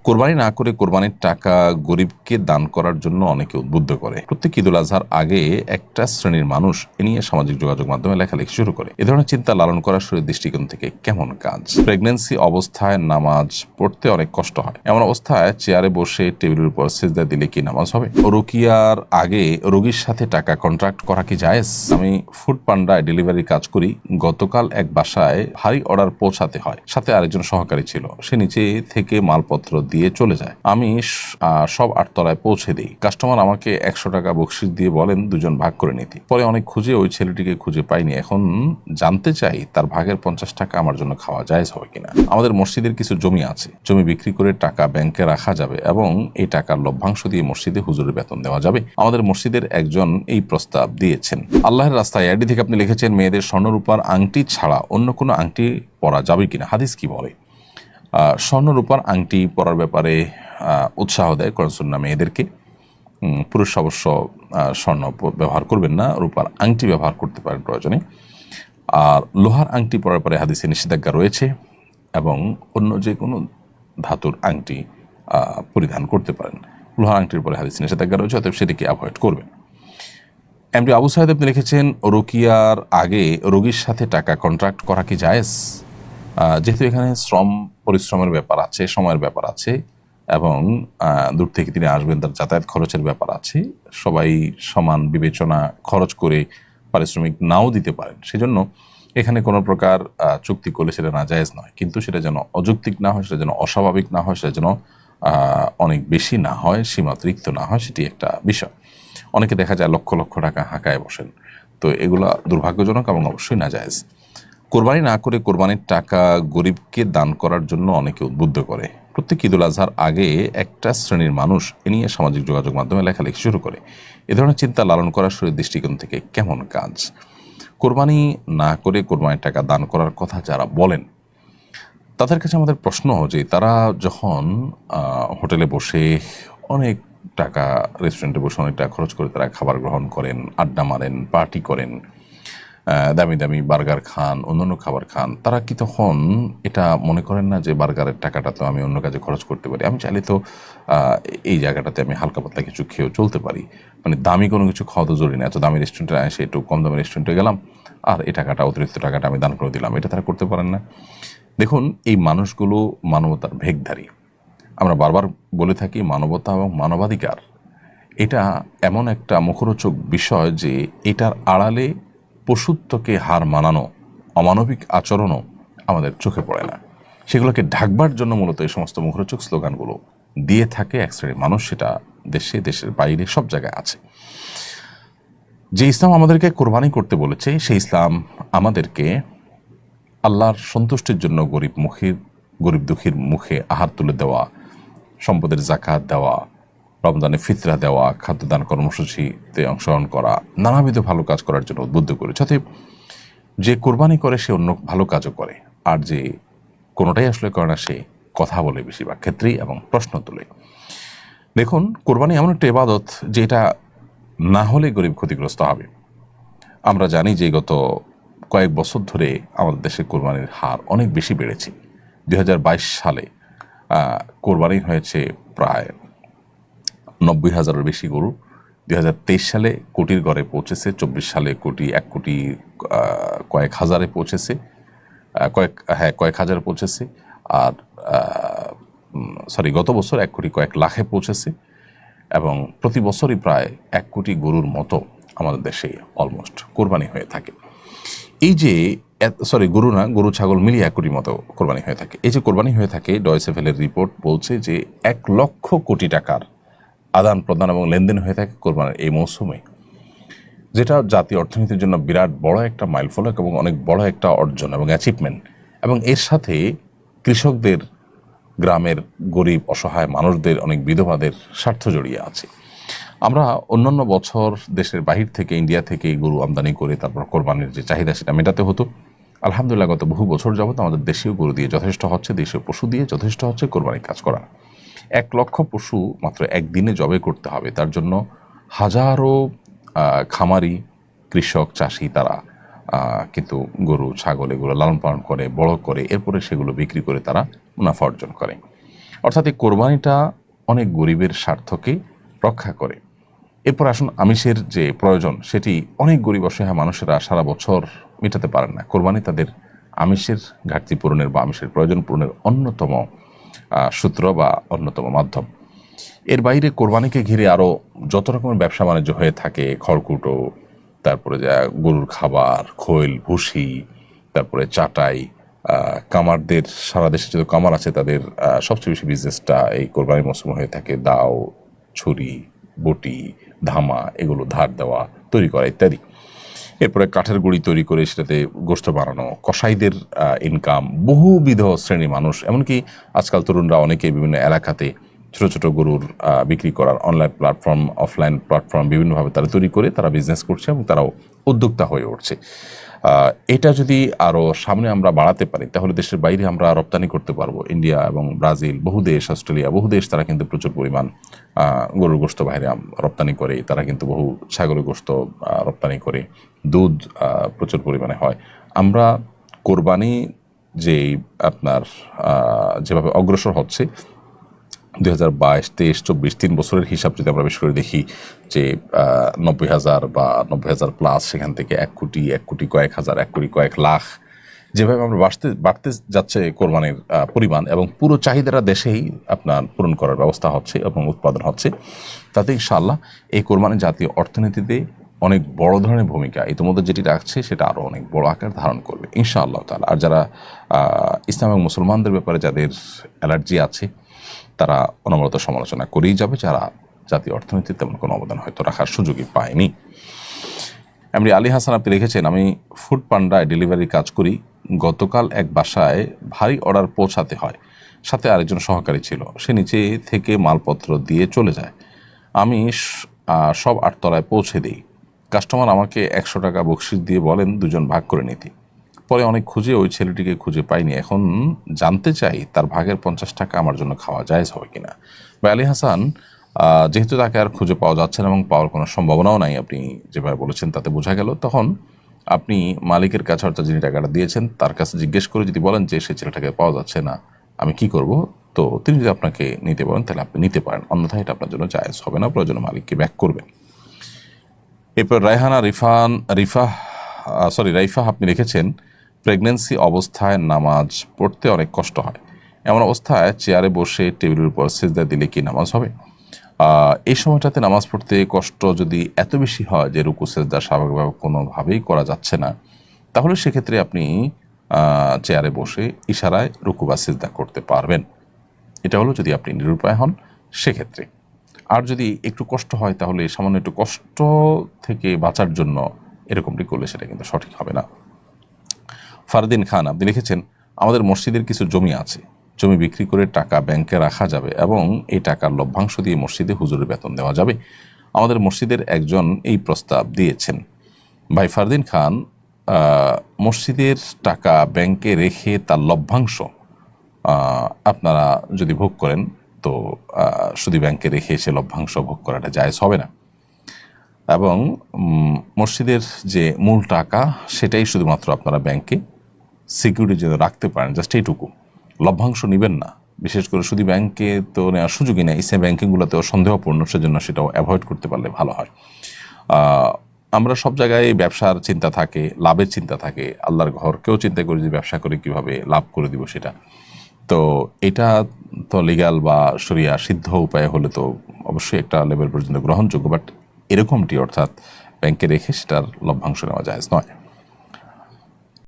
কোরবানি না করে কোরবানির টাকা গরিবকে দান করার জন্য অনেকে উদ্বুদ্ধ করে। প্রত্যেক ঈদুল আজহার আগে একটা শ্রেণীর মানুষ এ নিয়ে সামাজিক যোগাযোগ মাধ্যমে লেখালেখি শুরু করে। এ ধরনের চিন্তা লালন করা শরীর দৃষ্টিকোণ থেকে কেমন কাজ? প্রেগন্যান্সি অবস্থায় নামাজ পড়তে অনেক কষ্ট হয়, এমন অবস্থায় চেয়ারে বসে টেবিলের উপর সিজদা দিলে কি নামাজ হবে? রুকিয়ার আগে রোগীর সাথে টাকা কন্ট্রাক্ট করা কি জায়েজ? আমি ফুড পান্ডায় ডেলিভারি কাজ করি। গতকাল এক বাসায় ভারী অর্ডার পৌঁছাতে হয়, সাথে আরেকজন সহকারী ছিল। সে নিচে থেকে মালপত্র দিয়ে চলে যায়, আমি সব 8 তলায় পৌঁছে দিই। কাস্টমার আমাকে 100 টাকা বকশিশ দিয়ে বলেন দুজন ভাগ করে নিতে। পরে অনেক খুঁজে ওই ছেলেটিকে খুঁজে পাইনি। এখন জানতে চাই তার ভাগের 50 টাকা আমার জন্য খাওয়া জায়েজ হবে কিনা। আমাদের মসজিদের কিছু জমি আছে, জমি বিক্রি করে টাকা ব্যাংকে রাখা যাবে এবং এই টাকার লভ্যাংশ দিয়ে মসজিদে হুজুরের বেতন দেওয়া যাবে। আমাদের মসজিদের একজন এই প্রস্তাব দিয়েছেন। আল্লাহর রাস্তায় আইডি থেকে আপনি লিখেছেন, মেয়েদের স্বর্ণরূপার আংটি ছাড়া অন্য কোনো আংটি পরা যাবে কিনা, হাদিস কি বলে? স্বর্ণরূপার আংটি পরার ব্যাপারে উৎসাহ দেয় কোরআন সুন্নাহ মেয়েদেরকে। পুরুষ অবশ্য স্বর্ণ ব্যবহার করবেন না, রূপার আংটি ব্যবহার করতে পারেন প্রয়োজনে। আর লোহার আংটি পরার পরে হাদিসে নিষেধাজ্ঞা রয়েছে এবং অন্য যে কোনো ধাতুর আংটি পরিধান করতে পারেন। লোহার আংটির পরে হাদিসে নিষেধাজ্ঞা রয়েছে, অতএব সেটিকে অ্যাভয়েড করবেন। এমডি আবু সাহেদ আপনি লিখেছেন, রুকিয়ার আগে রোগীর সাথে টাকা কন্ট্রাক্ট করা কি জায়েজ? যেহেতু এখানে পরিশ্রমের ব্যাপার আছে, সময়ের ব্যাপার আছে এবং দূর থেকে তিনি আসবেন, তার যাতায়াত খরচের ব্যাপার আছে, সবাই সমান বিবেচনা খরচ করে পারিশ্রমিক নাও দিতে পারেন। সেজন্য এখানে কোনো প্রকার চুক্তি করলে সেটা নাজায়েজ নয়, কিন্তু সেটা যেন অযৌক্তিক না হয়, সেটা যেন অস্বাভাবিক না হয়, সেটা যেন অনেক বেশি না হয়, সীমাতিরিক্ত না হয়, সেটি একটা বিষয়। অনেকে দেখা যায় লক্ষ লক্ষ টাকা হাঁকায় বসেন, তো এগুলা দুর্ভাগ্যজনক এবং অবশ্যই নাজায়েজ। কোরবানি না করে কোরবানির টাকা গরিবকে দান করার জন্য অনেকে উদ্বুদ্ধ করে। প্রত্যেক ঈদুল আজহার আগে একটা শ্রেণীর মানুষ এ নিয়ে সামাজিক যোগাযোগ মাধ্যমে লেখালেখি শুরু করে। এ ধরনের চিন্তা লালন করা শরীর দৃষ্টিকোণ থেকে কেমন কাজ? কোরবানি না করে কোরবানির টাকা দান করার কথা যারা বলেন, তাদের কাছে আমাদের প্রশ্ন যে তারা যখন হোটেলে বসে অনেক টাকা, রেস্টুরেন্টে বসে অনেক টাকা খরচ করে তারা খাবার গ্রহণ করেন, আড্ডা মারেন, পার্টি করেন, দামি দামি বার্গার খান, অন্যান্য খাবার খান, তারা কি তখন এটা মনে করেন না যে বার্গারের টাকাটা তো আমি অন্য কাজে খরচ করতে পারি, আমি চাইলে তো এই জায়গাটাতে আমি হালকা পাতলা কিছু খেয়েও চলতে পারি, মানে দামি কোনো কিছু খাওয়া তো জরুরি না, এত দামি রেস্টুরেন্টে এসে একটু কম দামি রেস্টুরেন্টে গেলাম আর এই টাকাটা, অতিরিক্ত টাকাটা আমি দান করে দিলাম, এটা তারা করতে পারেন না? দেখুন, এই মানুষগুলো মানবতার ভেগধারী। আমরা বারবার বলে থাকি, মানবতা এবং মানবাধিকার এটা এমন একটা মুখরোচক বিষয় যে এটার আড়ালে পশুত্বকে হার মানানো অমানবিক আচরণও আমাদের চোখে পড়ে না। সেগুলোকে ঢাকবার জন্য মূলত এই সমস্ত মুখরোচক স্লোগানগুলো দিয়ে থাকে এক শ্রেণীর মানুষ, সেটা দেশে, দেশের বাইরে, সব জায়গায় আছে। যে ইসলাম আমাদেরকে কোরবানি করতে বলেছে, সেই ইসলাম আমাদেরকে আল্লাহর সন্তুষ্টির জন্য গরিব দুঃখীর মুখে আহার তুলে দেওয়া, সম্পদের জাকাত দেওয়া, রমজানে ফিতরা দেওয়া, খাদ্যদান কর্মসূচিতে অংশগ্রহণ করা, নানাবিধ ভালো কাজ করার জন্য উদ্বুদ্ধ করে। যাতে যে কোরবানি করে সে অন্য ভালো কাজও করে, আর যে কোনোটাই আসলে করে না সে কথা বলে বেশিরভাগ ক্ষেত্রেই এবং প্রশ্ন তোলে। দেখুন, কোরবানি এমন একটা ইবাদত যে এটা না হলে গরিব ক্ষতিগ্রস্ত হবে। আমরা জানি যে গত কয়েক বছর ধরে আমাদের দেশে কোরবানির হার অনেক বেশি বেড়েছে। 2022 সালে কোরবানি হয়েছে প্রায় 90,000-এর বেশি গরু। 2023 সালে কোটির ঘরে পৌঁছেছে, 24 সালে 1 কোটি কয়েক হাজারে পৌঁছেছে, কয়েক হাজারে পৌঁছেছে। আর গত বছর 1 কোটি কয়েক লাখে পৌঁছেছে এবং প্রতি বছরই প্রায় 1 কোটি গরুর মতো আমাদের দেশে অলমোস্ট কোরবানি হয়ে থাকে। এই যে গরু না, গরু ছাগল মিলিয়ে 1 কোটির মতো কোরবানি হয়ে থাকে। এই যে কোরবানি হয়ে থাকে, ডয়েচে ভেলের রিপোর্ট বলছে যে 1 লক্ষ কোটি টাকার আদান প্রদান এবং লেনদেন হয়ে থাকে কোরবানির এই মৌসুমে, যেটা জাতীয় অর্থনীতির জন্য বিরাট বড় একটা মাইলফলক এবং অনেক বড় একটা অর্জন এবং অ্যাচিভমেন্ট। এবং এর সাথে কৃষকদের, গ্রামের গরিব অসহায় মানুষদের, অনেক বিধবাদের স্বার্থ জড়িয়ে আছে। আমরা অন্যান্য বছর দেশের বাহির থেকে, ইন্ডিয়া থেকে গরু আমদানি করে তারপর কোরবানির যে চাহিদা সেটা মেটাতে হতো। আলহামদুলিল্লাহ গত বহু বছর যাবত আমাদের দেশীয় গরু দিয়ে যথেষ্ট হচ্ছে, দেশীয় পশু দিয়ে যথেষ্ট হচ্ছে কোরবানির কাজ করা। 1 লক্ষ পশু মাত্র একদিনে জবে করতে হবে, তার জন্য হাজারো খামারি, কৃষক, চাষি তারা কিন্তু গরু ছাগল এগুলো লালন পালন করে, বড় করে, এরপরে সেগুলো বিক্রি করে তারা মুনাফা অর্জন করে। অর্থাৎ এই কোরবানিটা অনেক গরিবের স্বার্থকে রক্ষা করে। এরপর আসুন, আমিষের যে প্রয়োজন সেটি অনেক গরিব অসহায় মানুষেরা সারা বছর মেটাতে পারেন না। কোরবানি তাদের আমিষের ঘাটতি পূরণের বা আমিষের প্রয়োজন পূরণের অন্যতম সূত্র বা অন্যতম মাধ্যম। এর বাইরে কোরবানিকে ঘিরে আরও যত রকমের ব্যবসা বাণিজ্য হয়ে থাকে, খড়কুটো, তারপরে যা গরুর খাবার, খৈল, ভুসি, তারপরে চাটাই, কামারদের, সারা দেশে যত কামার আছে তাদের সবচেয়ে বেশি বিজনেসটা এই কোরবানির মৌসুমে হয়ে থাকে। দাও, ছুরি, বটি, ধামা, এগুলো ধার দেওয়া, তৈরি করা ইত্যাদি। এরপরে কাঠের গুঁড়ি তৈরি করে সেটাতে গোশত বানানো, কসাইদের ইনকাম, বহুবিধ শ্রেণীর মানুষ, এমনকি আজকাল তরুণরা অনেকে বিভিন্ন এলাকাতে ছোট ছোট গরুর বিক্রি করার অনলাইন প্ল্যাটফর্ম, অফলাইন প্ল্যাটফর্ম বিভিন্নভাবে তারা তৈরি করে তারা বিজনেস করছে এবং তারাও উদ্যোক্তা হয়ে উঠছে। এটা যদি আরও সামনে আমরা বাড়াতে পারি তাহলে দেশের বাইরে আমরা রপ্তানি করতে পারবো। ইন্ডিয়া এবং ব্রাজিল, বহু দেশ, অস্ট্রেলিয়া, বহু দেশ তারা কিন্তু প্রচুর পরিমাণ গরুর গোশত বাইরে রপ্তানি করে। তারা কিন্তু বহু ছাগলের গোশত রপ্তানি করে, দুধ প্রচুর পরিমাণে হয়। আমরা কোরবানি যে আপনার যেভাবে অগ্রসর হচ্ছে 2022, 23, 24, 3 বছরের হিসাব যদি আমরা বেশ করে দেখি যে 90,000 বা 90,000 প্লাস, সেখান থেকে 1 কোটি, 1 কোটি কয়েক হাজার, 1 কোটি কয়েক লাখ, যেভাবে আমরা বাড়তে যাচ্ছে কোরবানির পরিমাণ এবং পুরো চাহিদাটা দেশেই আপনার পূরণ করার ব্যবস্থা হচ্ছে এবং উৎপাদন হচ্ছে, তাতে ইনশাআল্লাহ এই কোরবানি জাতীয় অর্থনীতিতে অনেক বড় ধরনের ভূমিকা ইতিমধ্যে যেটি রাখছে সেটা আরও অনেক বড় আকার ধারণ করবে ইনশাআল্লাহ তাআলা। আর যারা ইসলাম এবং মুসলমানদের ব্যাপারে যাদের অ্যালার্জি আছে তারা অনবরত সমালোচনা করেই যাবে, যারা জাতীয় অর্থনীতিতে তেমন কোনো অবদান হয়তো রাখার সুযোগই পায়নি। এমনি আলী হাসান আপনি লিখেছেন, আমি ফুড পান্ডায় ডেলিভারি কাজ করি। গতকাল এক বাসায় ভারী অর্ডার পৌঁছাতে হয়, সাথে আরেকজন সহকারী ছিল। সে নিচে থেকে মালপত্র দিয়ে চলে যায়, আমি সব 8 তলায় পৌঁছে দিই। কাস্টমার আমাকে 100 টাকা বকশিশ দিয়ে বলেন দুজন ভাগ করে নিতে। পরে অনেক খুঁজে ওই ছেলেটিকে খুঁজে পাইনি। এখন জানতে চাই তার ভাগের 50 টাকা আমার জন্য খাওয়া জায়েজ হবে কিনা। বা আলী হাসান, যেহেতু তাকে আর খুঁজে পাওয়া যাচ্ছে না এবং পাওয়ার কোনো সম্ভাবনাও নাই, আপনি যেভাবে বলেছেন তাতে বোঝা গেল, তখন আপনি মালিকের কাছে অর্থাৎ যিনি টাকাটা দিয়েছেন তার কাছে জিজ্ঞেস করে যদি বলেন যে সেই ছেলেটাকে পাওয়া যাচ্ছে না, আমি কি করব, তো তিনি যদি আপনাকে নিতে বলেন তাহলে আপনি নিতে পারেন, অন্যথায় এটা আপনার জন্য জায়েজ হবে না, প্রয়োজনে মালিককে ব্যাক করবেন। এরপর রাইফা আপনি লিখেছেন, প্রেগন্যান্সি অবস্থায় নামাজ পড়তে অনেক কষ্ট হয়, এমন অবস্থায় চেয়ারে বসে টেবিলের উপর সিজদা দিলে কি নামাজ হবে? এই সময়টাতে নামাজ পড়তে কষ্ট যদি এত বেশি হয় যে রুকু সিজদা স্বাভাবিকভাবে কোনোভাবেই করা যাচ্ছে না, তাহলে সেক্ষেত্রে আপনি চেয়ারে বসে ইশারায় রুকু বা সিজদা করতে পারবেন। এটা হলো যদি আপনি নিরুপায় হন সেক্ষেত্রে। আর যদি একটু কষ্ট হয় তাহলে সামান্য একটু কষ্ট থেকে বাঁচার জন্য এরকমটি করলে সেটা কিন্তু সঠিক হবে না। ফারদিন খান আপনি লিখেছেন, আমাদের মসজিদের কিছু জমি আছে, জমি বিক্রি করে টাকা ব্যাংকে রাখা যাবে এবং এই টাকার লভ্যাংশ দিয়ে মসজিদে হুজুরের বেতন দেওয়া যাবে। আমাদের মসজিদের একজন এই প্রস্তাব দিয়েছেন। ভাই ফারদিন খান, মসজিদের টাকা ব্যাংকে রেখে তার লভ্যাংশ আপনারা যদি ভোগ করেন তো শুধু ব্যাংকে রেখে সে লভ্যাংশ ভোগ করাটা জায়েজ হবে না। এবং মসজিদের যে মূল টাকা সেটাই শুধুমাত্র আপনারা ব্যাংকে সিকিউরিটির জন্য রাখতে পারেন, জাস্ট এইটুকু। লভ্যাংশ নেবেন না, বিশেষ করে শুধু ব্যাংকে তো নেওয়ার সুযোগই নেই, ইসলামী ব্যাংকিংগুলোতেও সন্দেহপূর্ণ, সেজন্য সেটাও অ্যাভয়েড করতে পারলে ভালো হয়। আমরা সব জায়গায় ব্যবসার চিন্তা থাকে, লাভের চিন্তা থাকে, আল্লাহর ঘরকেও চিন্তা করি যে ব্যবসা করে কিভাবে লাভ করে দিব সেটা। তো এটা তো লিগ্যাল বা শরিয়া সিদ্ধ উপায় হলে তো অবশ্যই একটা লেভেল পর্যন্ত গ্রহণযোগ্য, বাট এরকমটি অর্থাৎ ব্যাংকে রেখে সেটার লভ্যাংশ নেওয়া জায়েজ নয়।